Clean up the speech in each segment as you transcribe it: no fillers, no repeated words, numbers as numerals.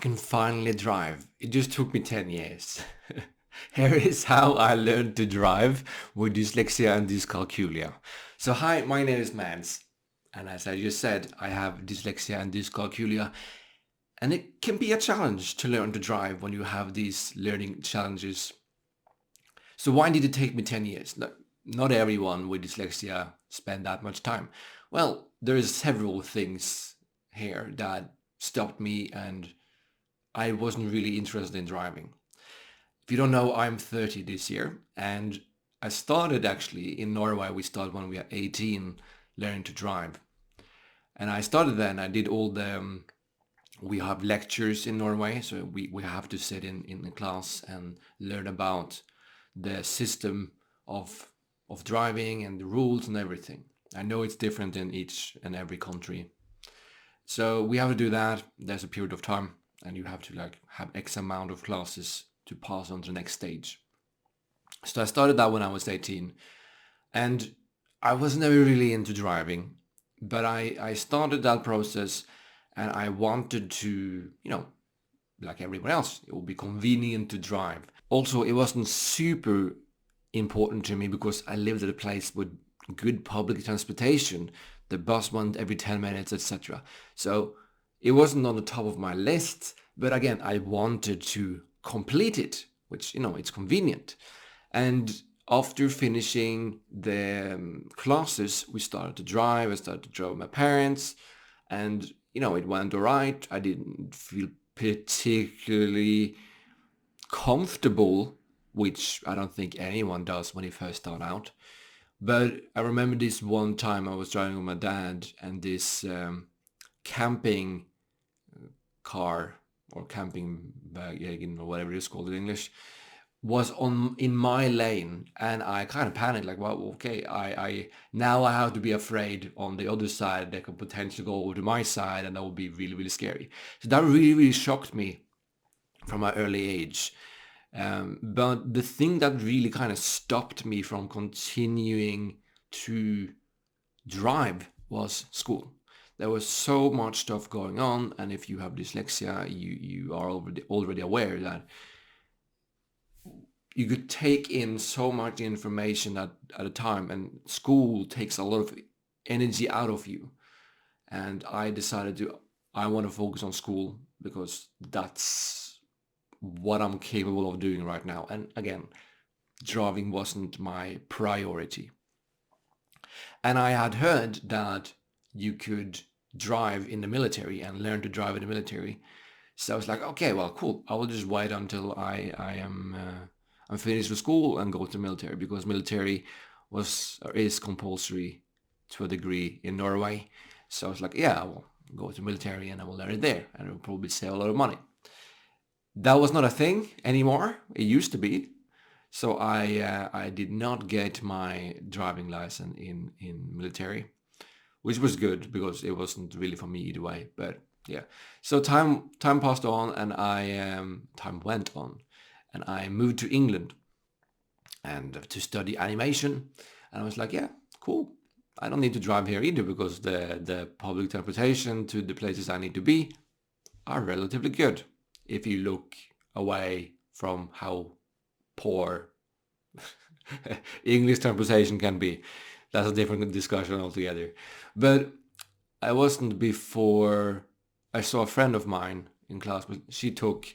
can finally drive. It just took me 10 years. Here is how I learned to drive with dyslexia and dyscalculia. So hi, my name is Mads. And as I just said, I have dyslexia and dyscalculia. And it can be a challenge to learn to drive when you have these learning challenges. So why did it take me 10 years? Not everyone with dyslexia spend that much time. Well, there's several things here that stopped me and I wasn't really interested in driving. If you don't know, I'm 30 this year and I started actually in Norway. We started when we were 18 learning to drive. And I started then, I did all the, we have lectures in Norway, so we have to sit in the class and learn about the system of driving and the rules and everything. I know it's different in each and every country. So we have to do that. There's a period of time and you have to like have X amount of classes to pass on to the next stage. So I started that when I was 18 and I was never really into driving, but I started that process and I wanted to, like everyone else, it would be convenient to drive. Also, it wasn't super important to me because I lived at a place with good public transportation. The bus went every 10 minutes, etc. So it wasn't on the top of my list, but again, I wanted to complete it, which, it's convenient. And after finishing the classes, we started to drive. I started to drive with my parents and, it went all right. I didn't feel particularly comfortable, which I don't think anyone does when you first start out. But I remember this one time I was driving with my dad and this camping car or camping wagon or whatever it's called in English was in my lane and I kind of panicked like, well, okay, I now I have to be afraid on the other side they could potentially go over to my side and that would be really, really scary. So that really, really shocked me from my early age. But the thing that really kind of stopped me from continuing to drive was school. There was so much stuff going on, and if you have dyslexia, you are already aware that you could take in so much information at a time, and school takes a lot of energy out of you. And I decided I want to focus on school because that's what I'm capable of doing right now. And again, driving wasn't my priority. And I had heard that you could drive in the military and learn to drive in the military. So I was like, okay, well, cool. I will just wait until I'm finished with school and go to the military because military is compulsory to a degree in Norway. So I was like, yeah, I will go to the military and I will learn it there and it will probably save a lot of money. That was not a thing anymore. It used to be. So I did not get my driving license in military, which was good because it wasn't really for me either way. But yeah, so time passed on and time went on, and I moved to England and to study animation. And I was like, yeah, cool. I don't need to drive here either because the public transportation to the places I need to be are relatively good. If you look away from how poor English transportation can be. That's a different discussion altogether. But I wasn't before I saw a friend of mine in class, but she took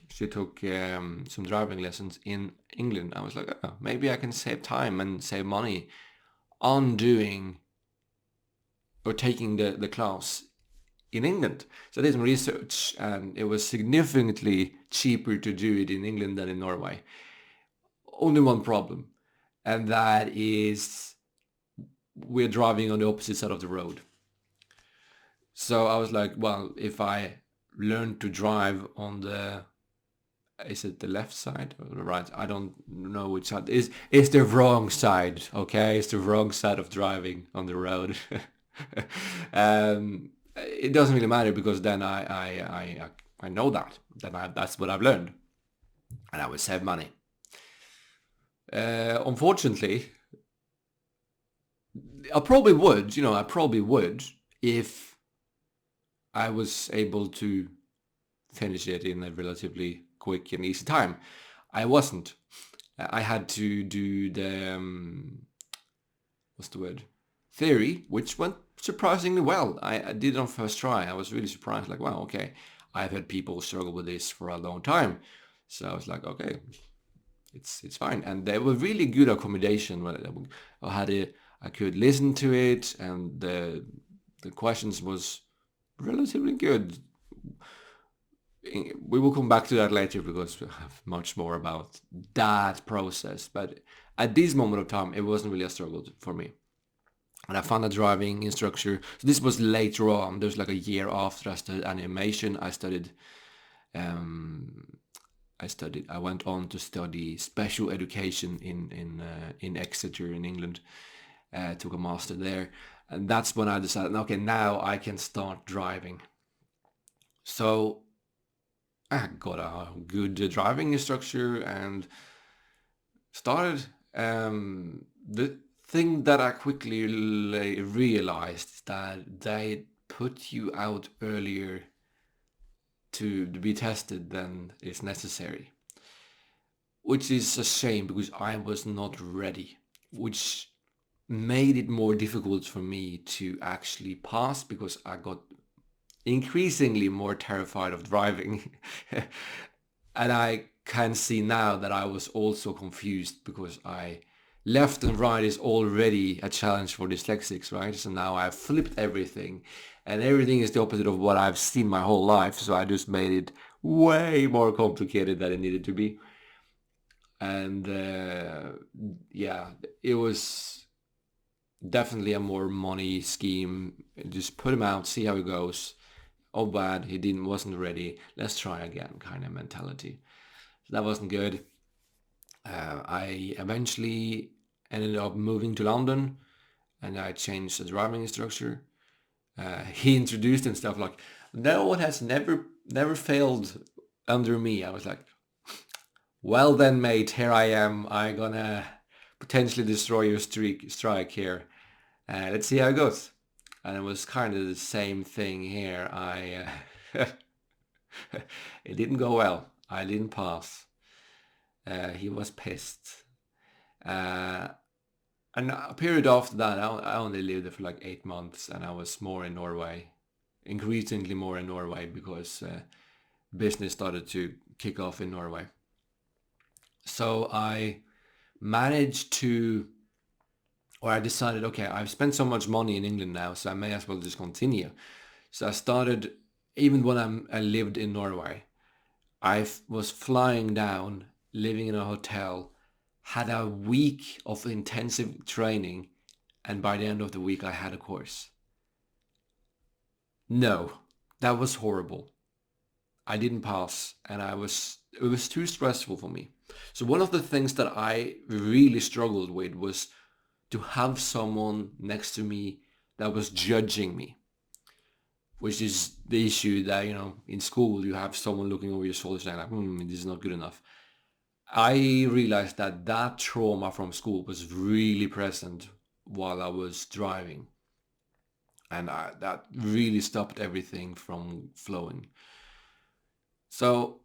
some driving lessons in England. I was like, oh, maybe I can save time and save money on doing or taking the class in England. So I did some research and it was significantly cheaper to do it in England than in Norway. Only one problem, and that is we're driving on the opposite side of the road. So I was like, well, if I learn to drive on is it the left side or the right? I don't know which side. It's the wrong side, okay? It's the wrong side of driving on the road. It doesn't really matter because then I know that. That's what I've learned. And I will save money. Unfortunately, I probably would if I was able to finish it in a relatively quick and easy time. I wasn't. I had to do the what's the word? Theory, which went surprisingly well. I did it on first try. I was really surprised. Like, wow, okay. I've had people struggle with this for a long time, so I was like, okay, it's fine. And they were really good accommodation. I could listen to it, and the questions was relatively good. We will come back to that later because we have much more about that process. But at this moment of time, it wasn't really a struggle for me. And I found a driving instructor. So this was later on. There's like a year after I studied animation. I went on to study special education in Exeter in England. Took a master there, and that's when I decided, okay, now I can start driving. So I got a good driving instructor and started. The thing that I quickly realized is that they put you out earlier to be tested than is necessary, which is a shame because I was not ready, which made it more difficult for me to actually pass because I got increasingly more terrified of driving. And I can see now that I was also confused because left and right is already a challenge for dyslexics, right? So now I've flipped everything and everything is the opposite of what I've seen my whole life. So I just made it way more complicated than it needed to be. And yeah, it was definitely a more money scheme. Just put him out, see how it goes. Oh, bad, he wasn't ready. Let's try again, kind of mentality. So that wasn't good. I eventually ended up moving to London, and I changed the driving instructor. He introduced himself like, "No one has never failed under me." I was like, "Well then, mate, here I am. I'm gonna potentially destroy your strike here. Let's see how it goes." And it was kind of the same thing here. It didn't go well. I didn't pass. He was pissed. And a period after that, I only lived there for like 8 months, and I was more in Norway, increasingly more in Norway because business started to kick off in Norway. So I managed to, or I decided, okay, I've spent so much money in England now, so I may as well just continue. So I started, even when I lived in Norway, I was flying down, living in a hotel, had a week of intensive training, and by the end of the week I had a course. No, that was horrible. I didn't pass, and it was too stressful for me. So one of the things that I really struggled with was to have someone next to me that was judging me, which is the issue that, in school you have someone looking over your shoulder saying like, this is not good enough. I realized that trauma from school was really present while I was driving, and that really stopped everything from flowing. So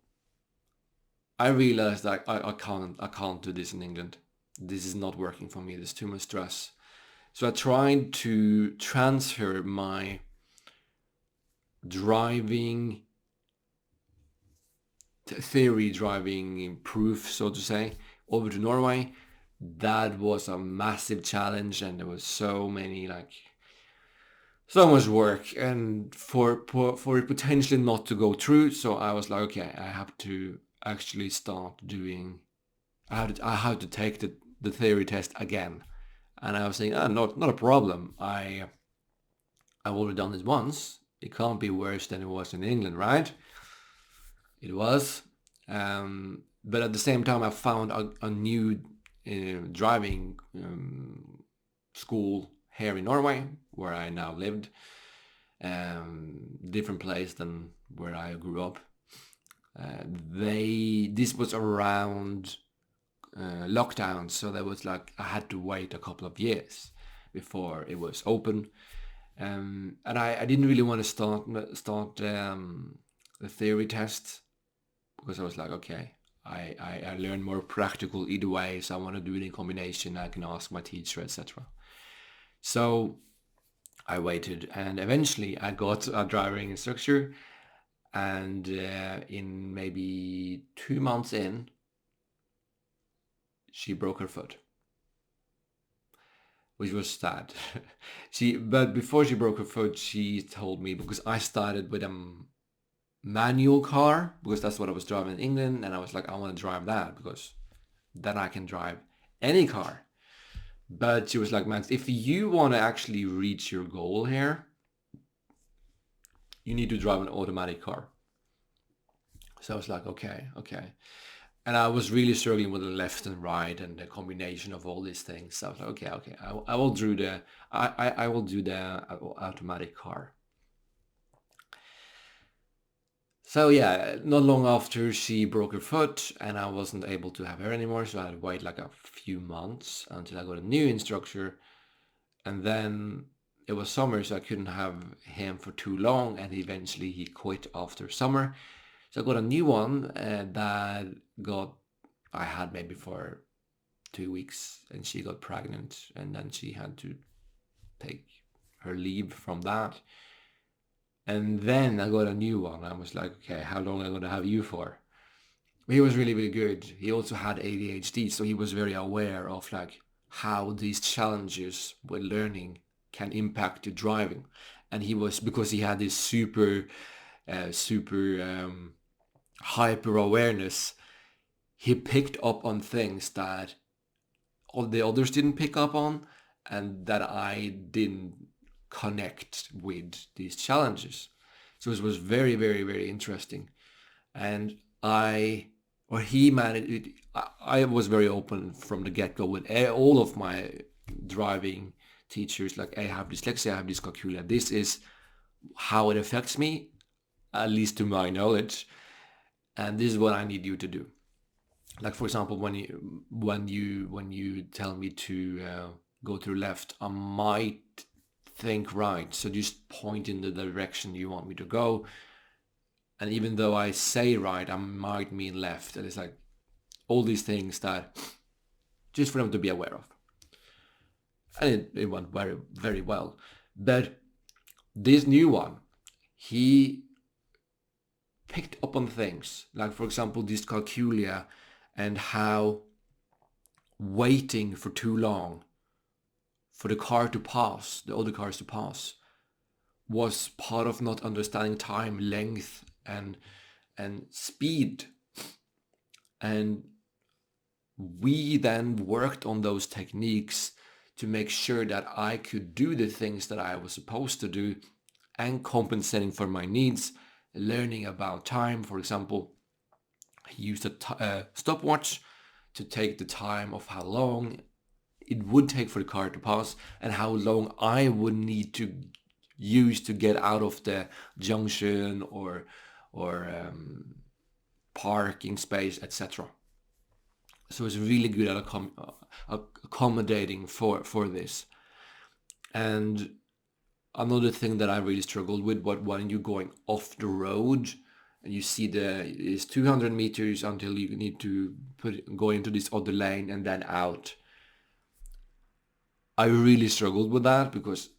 I realized that I can't do this in England. This is not working for me. There's too much stress. So I tried to transfer my driving theory driving proof, so to say, over to Norway. That was a massive challenge, and there was so much work, and for it potentially not to go through. So I was like, okay, I have to actually start doing. I have to take the theory test again. And I was saying, not a problem. I've already done this once. It can't be worse than it was in England, right? It was. But at the same time, I found a new driving school here in Norway, where I now lived. Different place than where I grew up. This was around lockdown, so there was I had to wait a couple of years before it was open, and I didn't really want to start the theory test because I was like, okay, I learn more practical either way, so I want to do it in combination. I can ask my teacher, etc. So I waited, and eventually I got a driving instructor, and in maybe 2 months in, she broke her foot, which was sad. But before she broke her foot, she told me, because I started with a manual car, because that's what I was driving in England, and I was like, I want to drive that because then I can drive any car. But she was like, Max, if you want to actually reach your goal here, you need to drive an automatic car. So I was like, okay. And I was really struggling with the left and right and the combination of all these things. So I was like, okay, I will do the automatic car. So yeah, not long after she broke her foot and I wasn't able to have her anymore, so I had to wait like a few months until I got a new instructor. And then it was summer, so I couldn't have him for too long, and eventually he quit after summer. So I got a new one I had maybe for 2 weeks, and she got pregnant, and then she had to take her leave from that. And then I got a new one. I was like, okay, how long am I going to have you for? He was really, really good. He also had ADHD, so he was very aware of like how these challenges with learning can impact your driving. And he was, because he had this super hyper awareness, he picked up on things that all the others didn't pick up on, and that I didn't connect with these challenges. So it was very, very, very interesting. And he managed it. I was very open from the get-go with all of my driving teachers, like, I have dyslexia, I have dyscalculia. This is how it affects me, at least to my knowledge, and this is what I need you to do. Like, for example, when you tell me to go to the left, I might think right, so just point in the direction you want me to go. And even though I say right, I might mean left. And it's like all these things that just for them to be aware of. And it went very, very well. But this new one, he picked up on things like, for example, Dyscalculia, and how waiting for too long for the car to pass, the other cars to pass, was part of not understanding time, length, and speed. And we then worked on those techniques to make sure that I could do the things that I was supposed to do, and compensating for my needs, learning about time. For example, I used a stopwatch to take the time of how long it would take for the car to pass and how long I would need to use to get out of the junction or parking space, etc. So it's really good at accommodating for this. And another thing that I really struggled with, when you're going off the road and you see it's 200 meters until you need to go into this other lane and then out. I really struggled with that because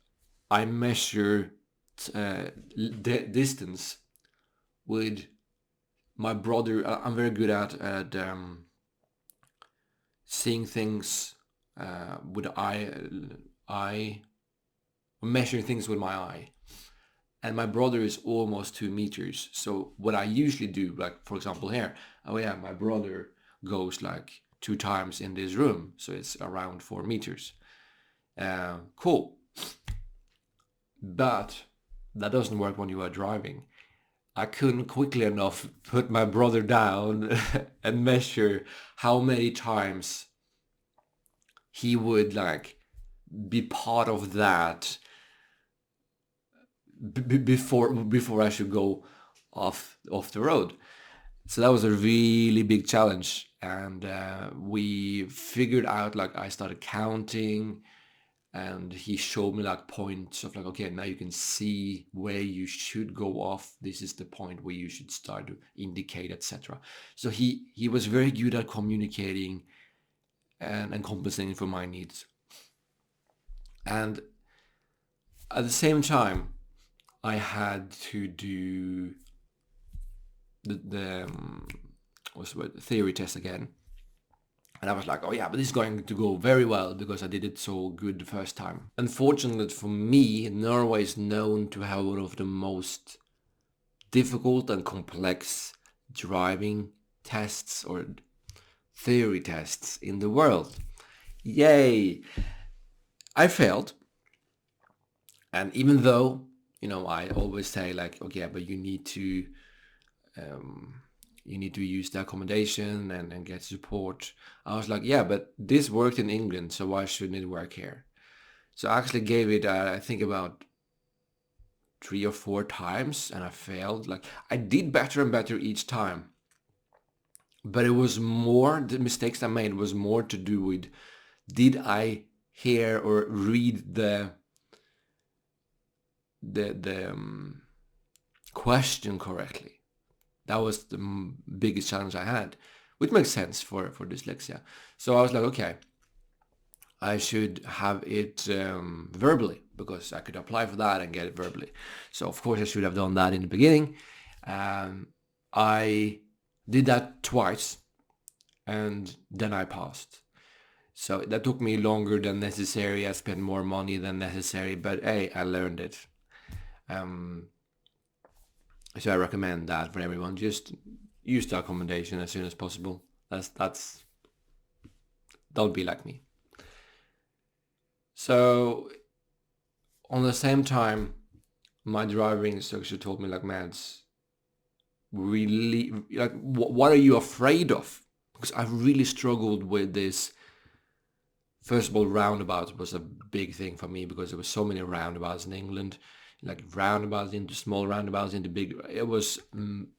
I measure the distance with my brother. I'm very good at seeing things with eye, measuring things with my eye. And my brother is almost 2 meters. So what I usually do, like for example here, my brother goes like 2 times in this room, so it's around 4 meters. Cool. But that doesn't work when you are driving. I couldn't quickly enough put my brother down and measure how many times he would like be part of that before I should go off the road. So that was a really big challenge, and we figured out, like, I started counting and he showed me like points of like, okay, now you can see where you should go off. This is the point where you should start to indicate, etc. So he was very good at communicating and compensating for my needs. And at the same time, I had to do the what's the word, theory test again. And I was like, oh yeah, but this is going to go very well because I did it so good the first time. Unfortunately for me, Norway is known to have one of the most difficult and complex driving tests or theory tests in the world. Yay! I failed. And even though, I always say like, okay, but you need to use the accommodation and get support. I was like, yeah, but this worked in England, so why shouldn't it work here? So I actually gave it, I think about 3 or 4 times, and I failed. Like, I did better and better each time. But it was more, the mistakes I made was more to do with, did I hear or read the question correctly? That was the biggest challenge I had, which makes sense for dyslexia. So I was like, okay, I should have it verbally because I could apply for that and get it verbally. So of course I should have done that in the beginning. I did that twice and then I passed. So that took me longer than necessary. I spent more money than necessary, but hey, I learned it. So I recommend that for everyone. Just use the accommodation as soon as possible. Don't be like me. So on the same time, my driving instructor told me like, Mads, really, like, what are you afraid of? Because I really struggled with this. First of all, roundabouts was a big thing for me because there were so many roundabouts in England. Like roundabouts into small roundabouts into big. It was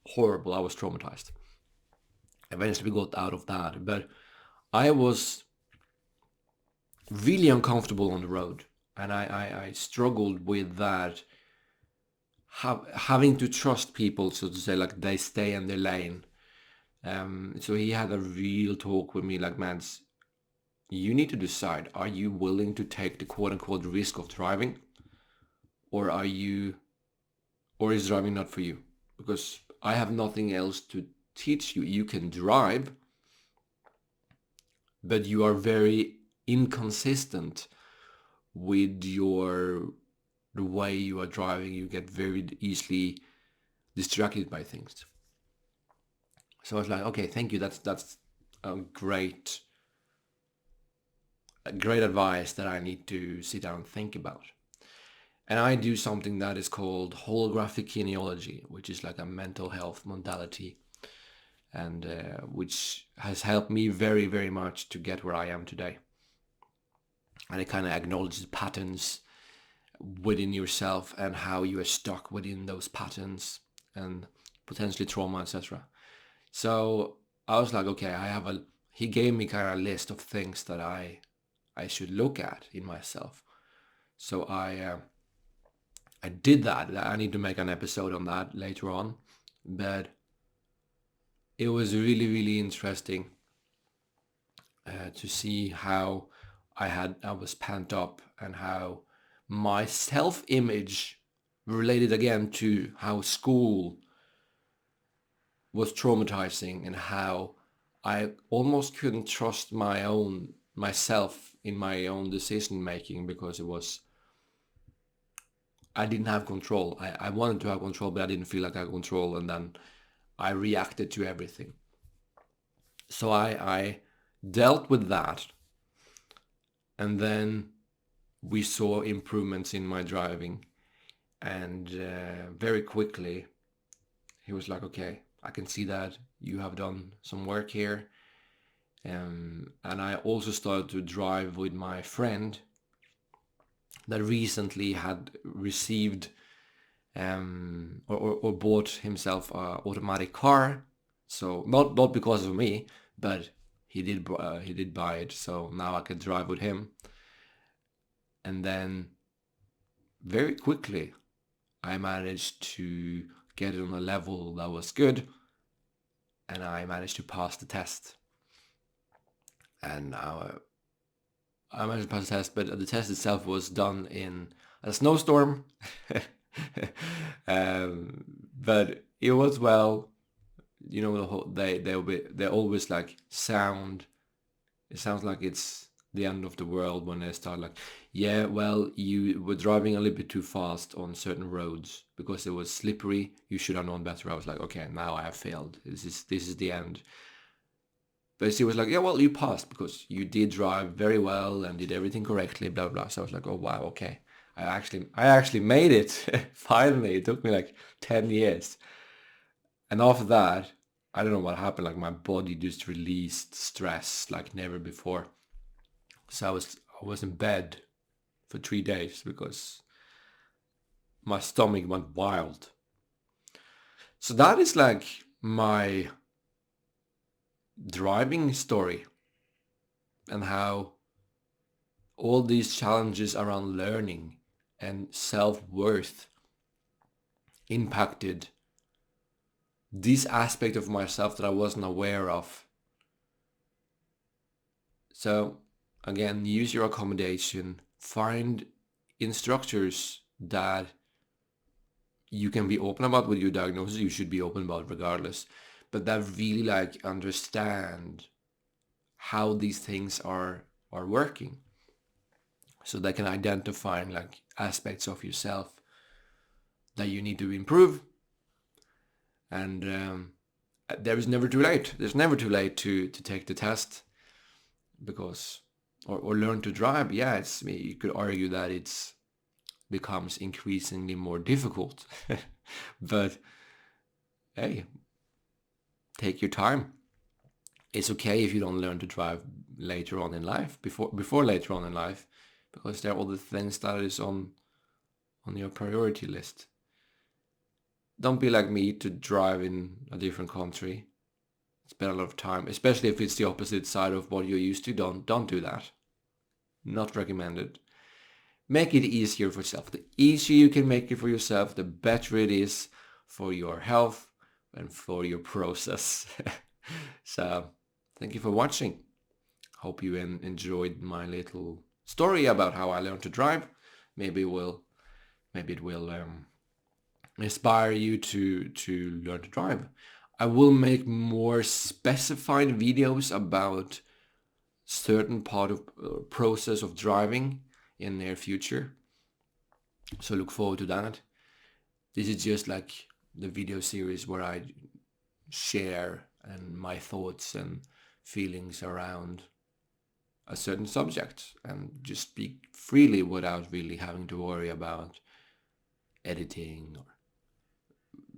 horrible. I was traumatized. Eventually we got out of that, but I was really uncomfortable on the road, and I struggled with that. Having to trust people, so to say, like they stay in their lane. So he had a real talk with me, like, man, you need to decide: are you willing to take the quote-unquote risk of driving? Or is driving not for you? Because I have nothing else to teach you. You can drive, but you are very inconsistent with the way you are driving. You get very easily distracted by things. So I was like, okay, thank you. That's a great advice that I need to sit down and think about. And I do something that is called holographic kineology, which is like a mental health modality, and which has helped me very, very much to get where I am today. And it kind of acknowledges patterns within yourself and how you are stuck within those patterns and potentially trauma, etc. So I was like, okay, he gave me kind of a list of things that I should look at in myself. So I did that. I need to make an episode on that later on, but it was really, really interesting to see how I was pent up and how my self-image related again to how school was traumatizing and how I almost couldn't trust myself in my own decision making because I didn't have control. I wanted to have control, but I didn't feel like I had control, and then I reacted to everything. So I dealt with that, and then we saw improvements in my driving, and very quickly he was like, okay, I can see that you have done some work here. And I also started to drive with my friend that recently had received or bought himself an automatic car. So not because of me, but he did buy it. So now I can drive with him. And then very quickly I managed to get it on a level that was good, and I managed to pass the test. And I managed to pass the test, but the test itself was done in a snowstorm. But it was, well, you know, the whole, they always like sound. It sounds like it's the end of the world when they start like, yeah, well, you were driving a little bit too fast on certain roads because it was slippery. You should have known better. I was like, okay, now I have failed. This is the end. But she was like, yeah, well, you passed because you did drive very well and did everything correctly, blah, blah. So I was like, oh, wow, okay. I actually made it. Finally, it took me like 10 years. And after that, I don't know what happened. Like my body just released stress like never before. So I was in bed for 3 days because my stomach went wild. So that is like my driving story, and how all these challenges around learning and self-worth impacted this aspect of myself that I wasn't aware of. So again, use your accommodation, find instructors that you can be open about with your diagnosis. You should be open about regardless, but that really like understand how these things are working, so they can identify like aspects of yourself that you need to improve. And there is never too late. There's never too late to take the test, because or learn to drive. Yeah, you could argue that it's becomes increasingly more difficult. But hey, take your time. It's okay if you don't learn to drive later on in life, before later on in life, because there are all the things that is on your priority list. Don't be like me to drive in a different country. Spend a lot of time, especially if it's the opposite side of what you're used to. Don't do that. Not recommended. Make it easier for yourself. The easier you can make it for yourself, the better it is for your health and for your process. So, thank you for watching. Hope you enjoyed my little story about how I learned to drive. Maybe it will inspire you to learn to drive. I will make more specified videos about certain part of process of driving in the near future. So look forward to that. This is just like the video series where I share and my thoughts and feelings around a certain subject, and just speak freely without really having to worry about editing or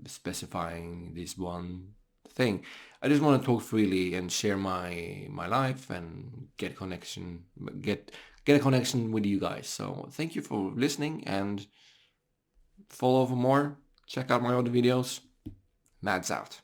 specifying this one thing. I just want to talk freely and share my life and get a connection with you guys. So thank you for listening, and follow for more. Check out my other videos. Mads out.